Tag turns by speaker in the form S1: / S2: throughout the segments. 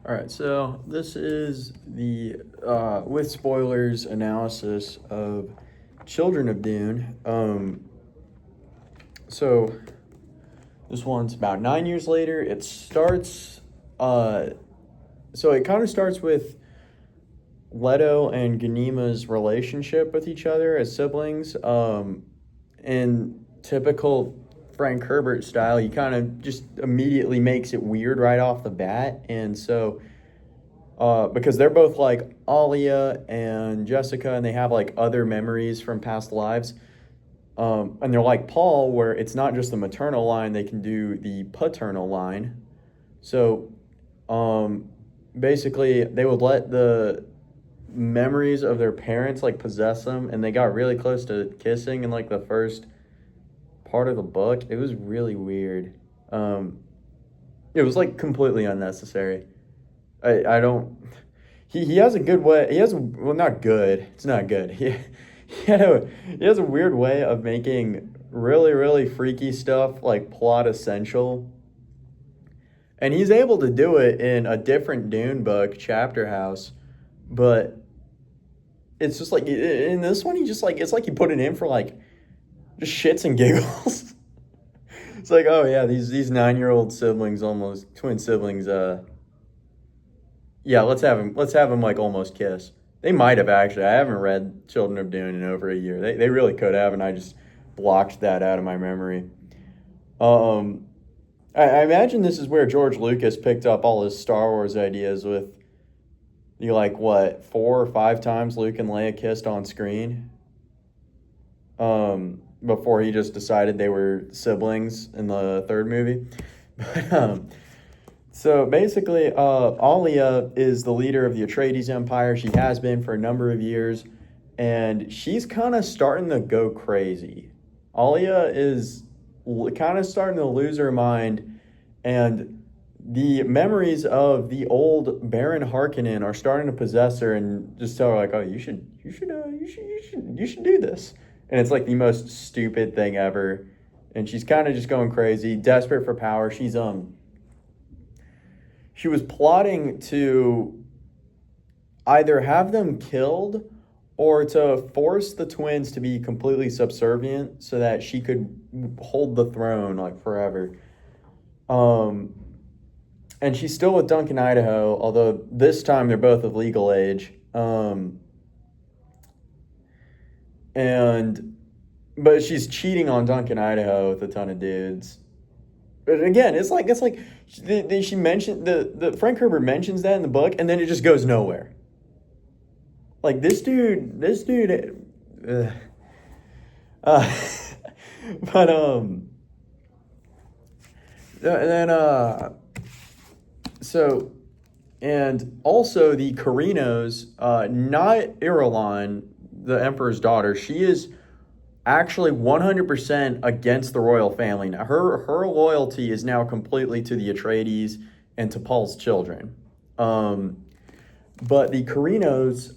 S1: All right, so this is the with spoilers analysis of Children of Dune. So this one's about 9 years later. It starts. So it kind of starts with Leto and Ganima's relationship with each other as siblings. In typical Frank Herbert style, he kind of just immediately makes it weird right off the bat. And so, because they're both like Alia and Jessica, and they have like other memories from past lives. And they're like Paul, where it's not just the maternal line, they can do the paternal line. So, basically, they would let the memories of their parents like possess them, and they got really close to kissing in like the first part of the book. It was really weird. It was like completely unnecessary. I don't. He has a good way. He has well, not good. It's not good. He has a weird way of making really freaky stuff like plot essential, and he's able to do it in a different Dune book, Chapter House, but it's just like in this one he just like it's like he put it in for like just shits and giggles. It's like, oh yeah, these 9-year-old siblings, almost twin siblings, yeah, let's have them like almost kiss. They might have actually. I haven't read Children of Dune in over a year. They really could have, and I just blocked that out of my memory. Um, I imagine this is where George Lucas picked up all his Star Wars ideas with you like what 4 or 5 times Luke and Leia kissed on screen. Before he just decided they were siblings in the third movie. But, so basically, Alia is the leader of the Atreides Empire. She has been for a number of years, and she's kind of starting to go crazy. Alia is kind of starting to lose her mind, and the memories of the old Baron Harkonnen are starting to possess her, and just tell her like, "Oh, you should do this." And it's like the most stupid thing ever, and she's kind of just going crazy, desperate for power. She was plotting to either have them killed or to force the twins to be completely subservient so that she could hold the throne like forever. And she's still with Duncan, Idaho, although this time they're both of legal age. But she's cheating on Duncan, Idaho with a ton of dudes. But again, it's like she mentioned the Frank Herbert mentions that in the book, and then it just goes nowhere. Like this dude. But then so, and also the Carinos, not Irulan, the Emperor's daughter. She is actually 100% against the royal family. Now, her loyalty is now completely to the Atreides and to Paul's children. But the Carinos,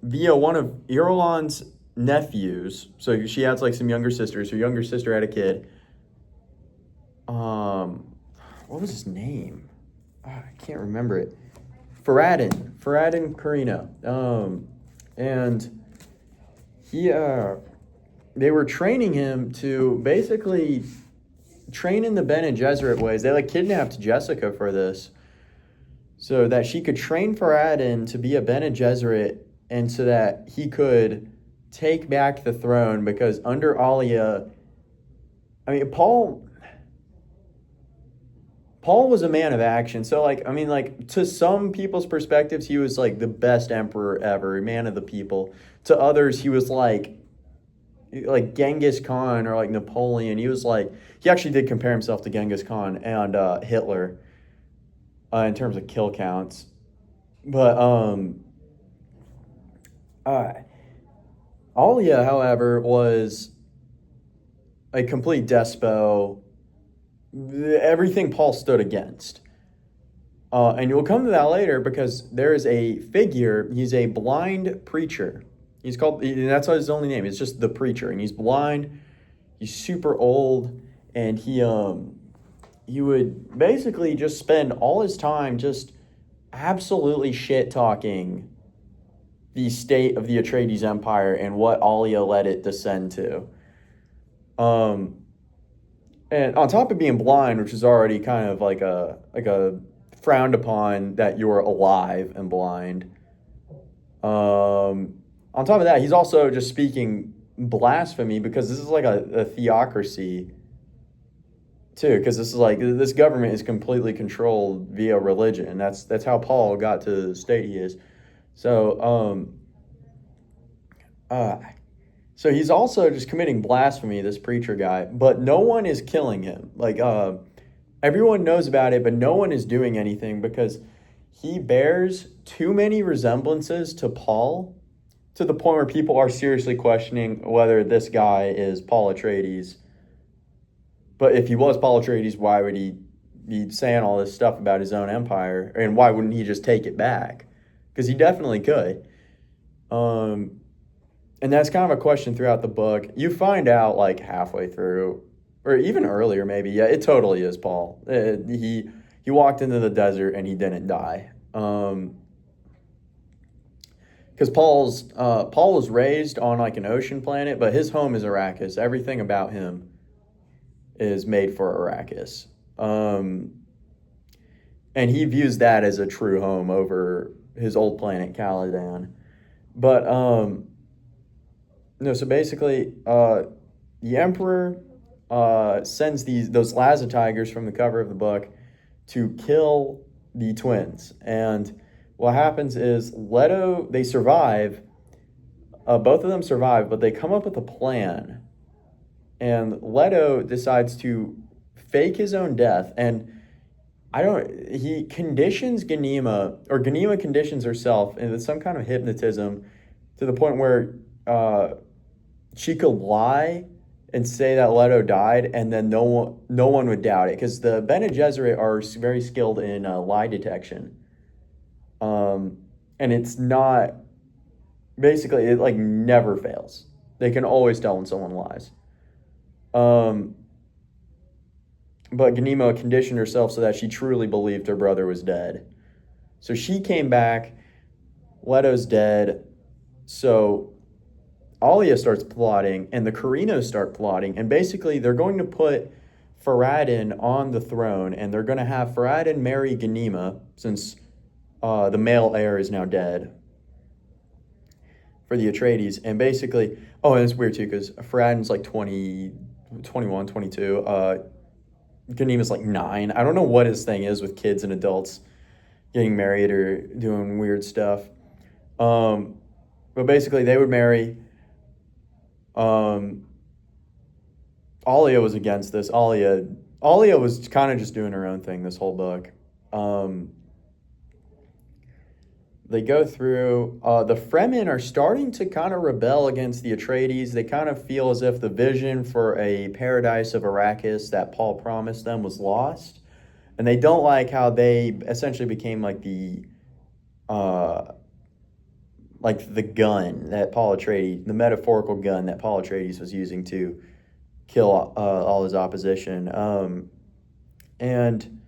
S1: via one of Irulan's nephews, so she has like some younger sisters. Her younger sister had a kid. What was his name? I can't remember it. Faradin Carino. And he, they were training him to basically train in the Bene Gesserit ways. They like kidnapped Jessica for this, so that she could train Faradin to be a Bene Gesserit, and so that he could take back the throne. Because under Alia, I mean, Paul was a man of action. So like, I mean, like to some people's perspectives, he was like the best emperor ever, man of the people. To others, he was like Genghis Khan or like Napoleon. He actually did compare himself to Genghis Khan and Hitler in terms of kill counts. But Alia, however, was a complete despo. Everything Paul stood against. And you'll come to that later, because there is a figure. He's a blind preacher. He's called, and that's his only name. It's just the preacher, and he's blind. He's super old, and he would basically just spend all his time just absolutely shit talking the state of the Atreides Empire and what Alia let it descend to. Um, and on top of being blind, which is already kind of like a frowned upon that you're alive and blind. On top of that, he's also just speaking blasphemy because this is like a theocracy too. Because this is like this government is completely controlled via religion. That's how Paul got to the state he is. So uh, so he's also just committing blasphemy, this preacher guy, but no one is killing him. Like, everyone knows about it, but no one is doing anything because he bears too many resemblances to Paul to the point where people are seriously questioning whether this guy is Paul Atreides. But if he was Paul Atreides, why would he be saying all this stuff about his own empire? And why wouldn't he just take it back? Because he definitely could. And that's kind of a question throughout the book. You find out like halfway through, or even earlier maybe. Yeah, it totally is Paul. He walked into the desert and he didn't die. Because Paul was raised on like an ocean planet, but his home is Arrakis. Everything about him is made for Arrakis. And he views that as a true home over his old planet Caladan. But no, so basically, the Emperor sends those Laza tigers from the cover of the book to kill the twins. And what happens is Leto, they survive. Both of them survive, but they come up with a plan. And Leto decides to fake his own death. And he conditions Ganima, or Ganima conditions herself into some kind of hypnotism to the point where she could lie and say that Leto died, and then no one would doubt it, because the Bene Gesserit are very skilled in lie detection. And it's not, basically, it like never fails. They can always tell when someone lies. But Ganima conditioned herself so that she truly believed her brother was dead. So she came back, Leto's dead, so Alia starts plotting, and the Corrinos start plotting, and basically they're going to put Farad'n on the throne, and they're going to have Farad'n marry Ganima, since the male heir is now dead, for the Atreides. And basically, and it's weird too, because Farad'n's like 20, 21, 22, Ganima's like 9. I don't know what his thing is with kids and adults getting married or doing weird stuff. But basically, they would marry. Alia was against this. Alia was kind of just doing her own thing this whole book. They go through. The Fremen are starting to kind of rebel against the Atreides. They kind of feel as if the vision for a paradise of Arrakis that Paul promised them was lost. And they don't like how they essentially became like the gun that Paul Atreides, the metaphorical gun that Paul Atreides was using to kill all his opposition. And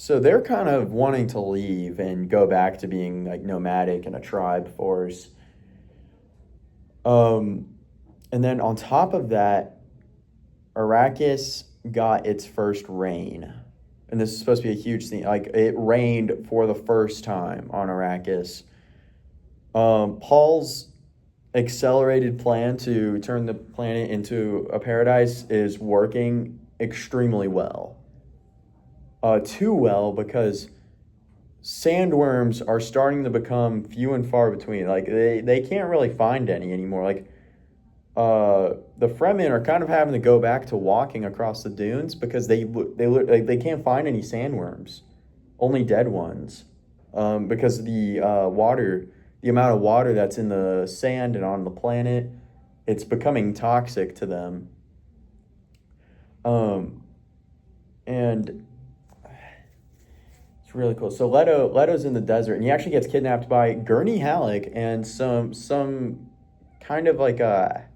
S1: so they're kind of wanting to leave and go back to being like nomadic and a tribe force. And then on top of that, Arrakis got its first rain. And this is supposed to be a huge thing. Like, it rained for the first time on Arrakis. Paul's accelerated plan to turn the planet into a paradise is working extremely well. Too well, because sandworms are starting to become few and far between. Like, they can't really find any anymore. Like, the Fremen are kind of having to go back to walking across the dunes because they can't find any sandworms, only dead ones, because the amount of water that's in the sand and on the planet, it's becoming toxic to them. And it's really cool. So Leto's in the desert, and he actually gets kidnapped by Gurney Halleck and some kind of like a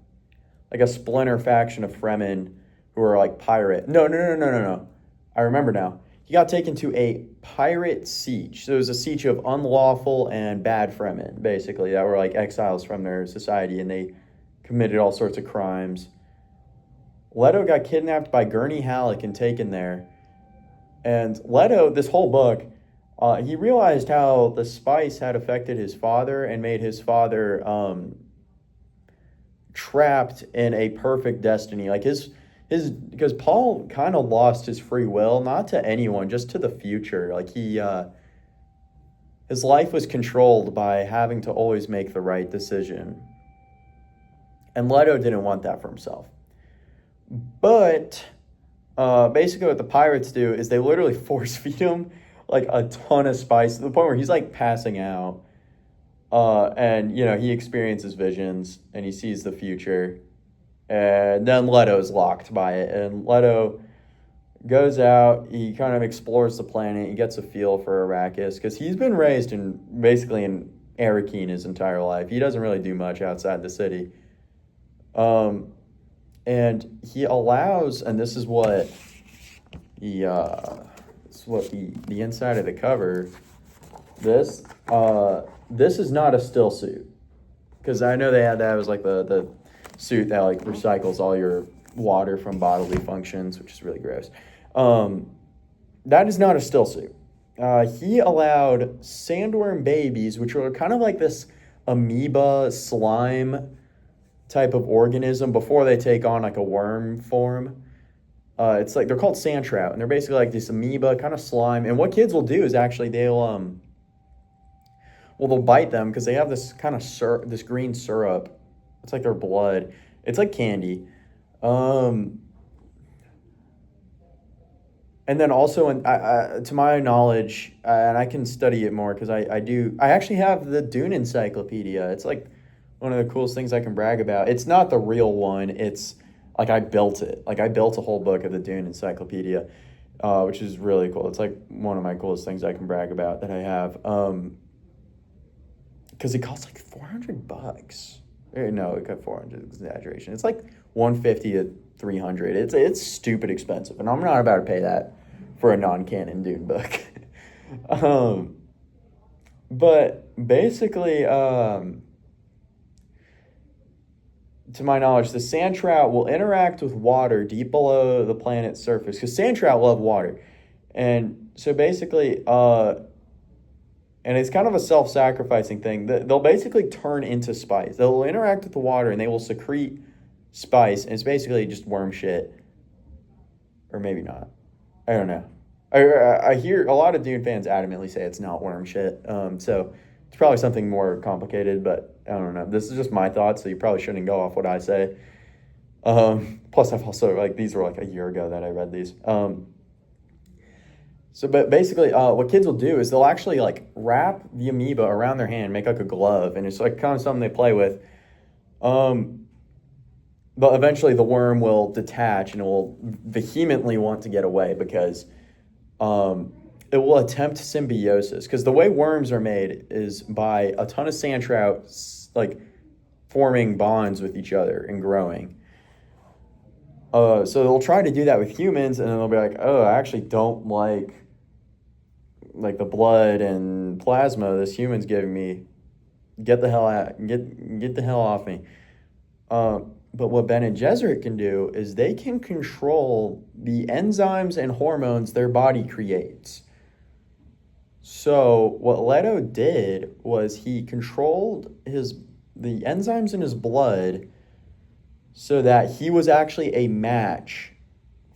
S1: splinter faction of Fremen who are like pirate. No. I remember now. he got taken to a pirate siege. So it was a siege of unlawful and bad fremen, basically, that were like exiles from their society, and they committed all sorts of crimes. Leto got kidnapped by Gurney Halleck and taken there. And Leto, this whole book, he realized how the spice had affected his father and made his father trapped in a perfect destiny. Like because Paul kind of lost his free will, not to anyone, just to the future. Like his life was controlled by having to always make the right decision. And Leto didn't want that for himself. But basically what the pirates do is they literally force feed him like a ton of spice to the point where he's like passing out. And, you know, he experiences visions and he sees the future. And then Leto's locked by it. And Leto goes out, he kind of explores the planet, he gets a feel for Arrakis, because he's been raised basically in Arrakeen his entire life. He doesn't really do much outside the city. And he allows, and this is what the inside of the cover, this is not a still suit, because I know they had that as like the suit that like recycles all your water from bodily functions, which is really gross. That is not a still suit. He allowed sandworm babies, which are kind of like this amoeba slime type of organism before they take on like a worm form. It's like they're called sand trout, and they're basically like this amoeba kind of slime. And what kids will do is actually they'll bite them because they have this kind of this green syrup. It's like their blood. It's like candy. And then also, to my knowledge, and I can study it more because I actually have the Dune encyclopedia. It's like one of the coolest things I can brag about. It's not the real one. It's like I built it. Like I built a whole book of the Dune encyclopedia, which is really cool. It's like one of my coolest things I can brag about that I have. Because it costs like $400. No, it got 400. Exaggeration. It's like 150 to 300. It's stupid expensive, and I'm not about to pay that for a non-canon Dune book. But basically, to my knowledge, the sand trout will interact with water deep below the planet's surface, because sand trout love water. And so basically, and it's kind of a self-sacrificing thing. They'll basically turn into spice. They'll interact with the water and they will secrete spice, and it's basically just worm shit. Or maybe not. I don't know. I hear a lot of Dune fans adamantly say it's not worm shit. So it's probably something more complicated, but I don't know. This is just my thoughts, so you probably shouldn't go off what I say. Plus, I've also, like, these were like a year ago that I read these. But basically, what kids will do is they'll actually, like, wrap the amoeba around their hand, make, like, a glove, and it's, like, kind of something they play with. But eventually the worm will detach and it will vehemently want to get away because it will attempt symbiosis. Because the way worms are made is by a ton of sand trout, like, forming bonds with each other and growing. So they'll try to do that with humans, and then they'll be like, oh, I actually don't like the blood and plasma this human's giving me. Get the hell out. Get the hell off me. But what Bene Gesserit can do is they can control the enzymes and hormones their body creates. So what Leto did was he controlled the enzymes in his blood so that he was actually a match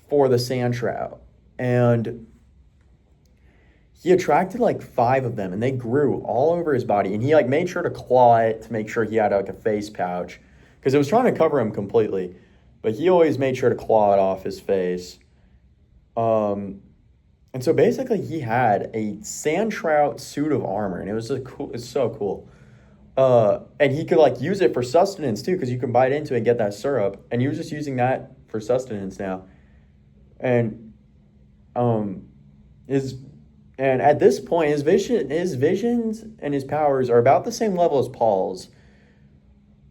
S1: for the sand trout. And he attracted like 5 of them, and they grew all over his body. And he like made sure to claw it to make sure he had like a face pouch, because it was trying to cover him completely. But he always made sure to claw it off his face. And so basically he had a sand trout suit of armor, and it's so cool. And he could like use it for sustenance too, because you can bite into it and get that syrup. And he was just using that for sustenance now. And at this point, his visions and his powers are about the same level as Paul's,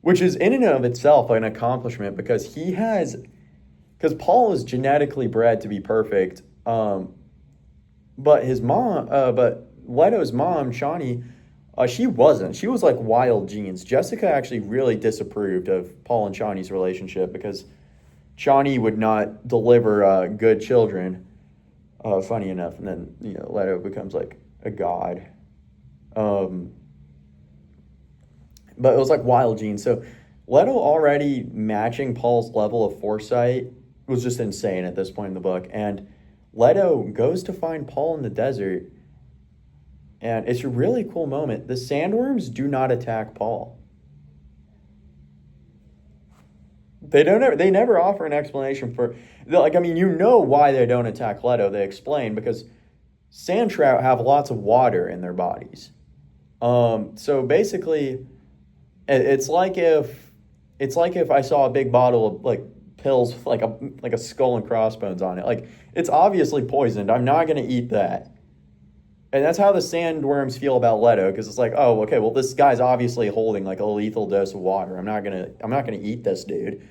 S1: which is in and of itself an accomplishment, because Paul is genetically bred to be perfect. But his mom, but Leto's mom, Shawnee, she wasn't. She was like wild genes. Jessica actually really disapproved of Paul and Shawnee's relationship because Shawnee would not deliver good children. Funny enough, and then Leto becomes like a god. Um, but it was like wild genes. So Leto already matching Paul's level of foresight was just insane at this point in the book. And Leto goes to find Paul in the desert, and it's a really cool moment. The sandworms do not attack Paul. They don't. They never offer an explanation for, like. I mean, why they don't attack Leto. They explain because sand trout have lots of water in their bodies. So basically, it's like if I saw a big bottle of like pills with like a skull and crossbones on it. Like it's obviously poisoned. I'm not gonna eat that. And that's how the sandworms feel about Leto, because it's like, oh, okay, well this guy's obviously holding like a lethal dose of water. I'm not gonna eat this dude.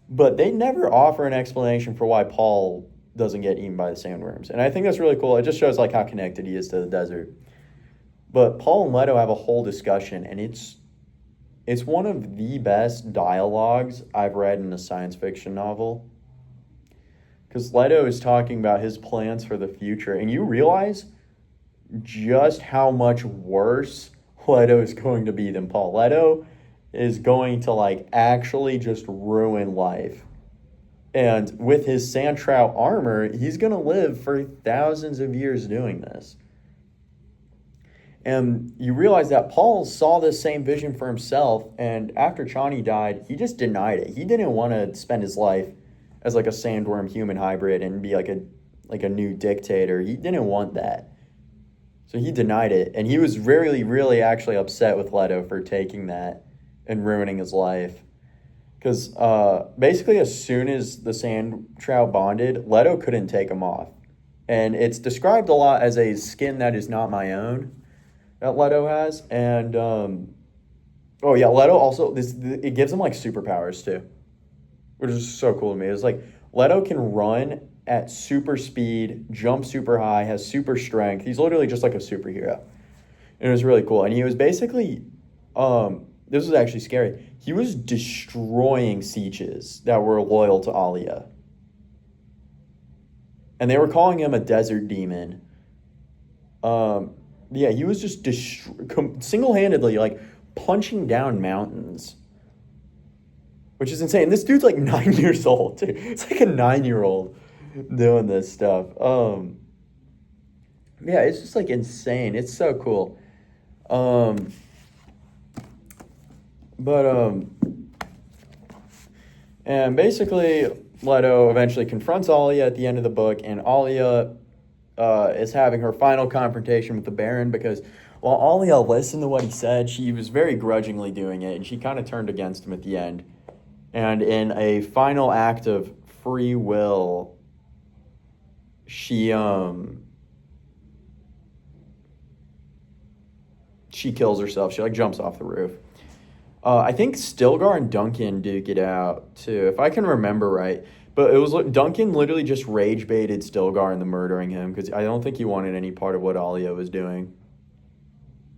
S1: But they never offer an explanation for why Paul doesn't get eaten by the sandworms. And I think that's really cool. It just shows like how connected he is to the desert. But Paul and Leto have a whole discussion, and it's one of the best dialogues I've read in a science fiction novel. Because Leto is talking about his plans for the future, and you realize just how much worse Leto is going to be than Paul. Leto is going to like actually just ruin life. And with his sand trout armor, he's going to live for thousands of years doing this. And you realize that Paul saw this same vision for himself, and after Chani died, he just denied it. He didn't want to spend his life as like a sandworm human hybrid and be like a new dictator. He didn't want that. So he denied it, and he was really, really actually upset with Leto for taking that and ruining his life. Because basically as soon as the sand trout bonded, Leto couldn't take him off. And it's described a lot as a skin that is not my own that Leto has. And, Leto also, it gives him like superpowers too, which is so cool to me. It's like Leto can run at super speed, jump super high, has super strength. He's literally just like a superhero. And it was really cool. And he was basically, this was actually scary. He was destroying sieges that were loyal to Alia. And they were calling him a desert demon. He was just single-handedly like punching down mountains, which is insane. This dude's like 9 years old, too. It's like a 9-year-old doing this stuff. It's just like insane. It's so cool. And basically Leto eventually confronts Alia at the end of the book, and Alia is having her final confrontation with the Baron, because while Alia listened to what he said, she was very grudgingly doing it, and she kind of turned against him at the end. And in a final act of free will, she kills herself. She like jumps off the roof. I think Stilgar and Duncan duke it out too, if I can remember right. But it was Duncan literally just rage baited Stilgar into murdering him, because I don't think he wanted any part of what Alia was doing.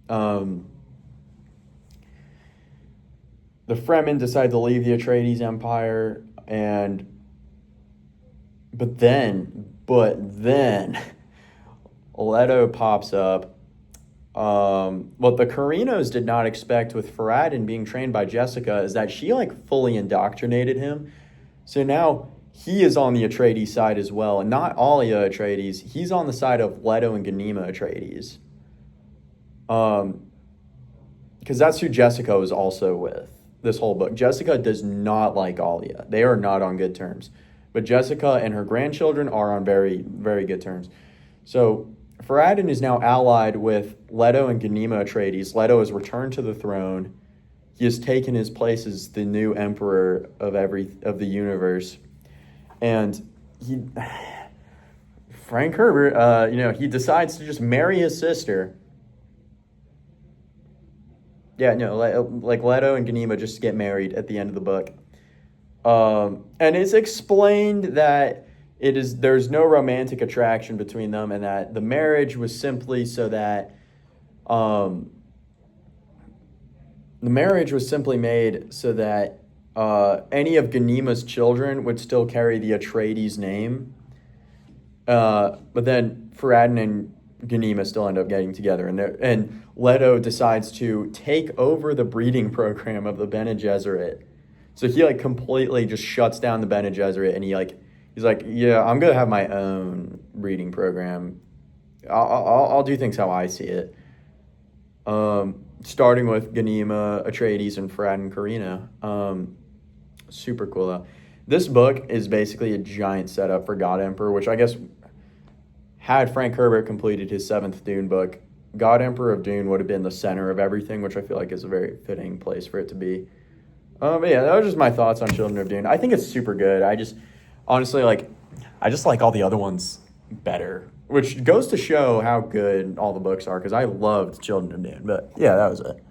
S1: The Fremen decide to leave the Atreides Empire, but then Leto pops up. What the Carinos did not expect with Farad'n being trained by Jessica is that she like fully indoctrinated him. So now he is on the Atreides side as well, and not Alia Atreides. He's on the side of Leto and Ghanima Atreides. Because that's who Jessica was also with this whole book. Jessica does not like Alia. They are not on good terms. But Jessica and her grandchildren are on very, very good terms. So Farad'n is now allied with Leto and Ghanima Atreides. Leto has returned to the throne. He has taken his place as the new emperor of the universe. And Frank Herbert, he decides to just marry his sister. Yeah, no, like Leto and Ghanima just get married at the end of the book. And it's explained that there's no romantic attraction between them, and that the marriage was simply so that um, the marriage was simply made so that any of Ganima's children would still carry the Atreides name. But then Farad'n and Ganima still end up getting together, and Leto decides to take over the breeding program of the Bene Gesserit. So he like completely just shuts down the Bene Gesserit, and he's like, yeah, I'm gonna have my own breeding program. I'll do things how I see it. Starting with Ganima, Atreides, and Farad'n and Karina. Super cool though. This book is basically a giant setup for God Emperor, which I guess had Frank Herbert completed his seventh Dune book, God Emperor of Dune would have been the center of everything, which I feel like is a very fitting place for it to be. But yeah, that was just my thoughts on Children of Dune. I think it's super good. I just honestly I just like all the other ones better, which goes to show how good all the books are because I loved Children of Dune. But yeah, that was it.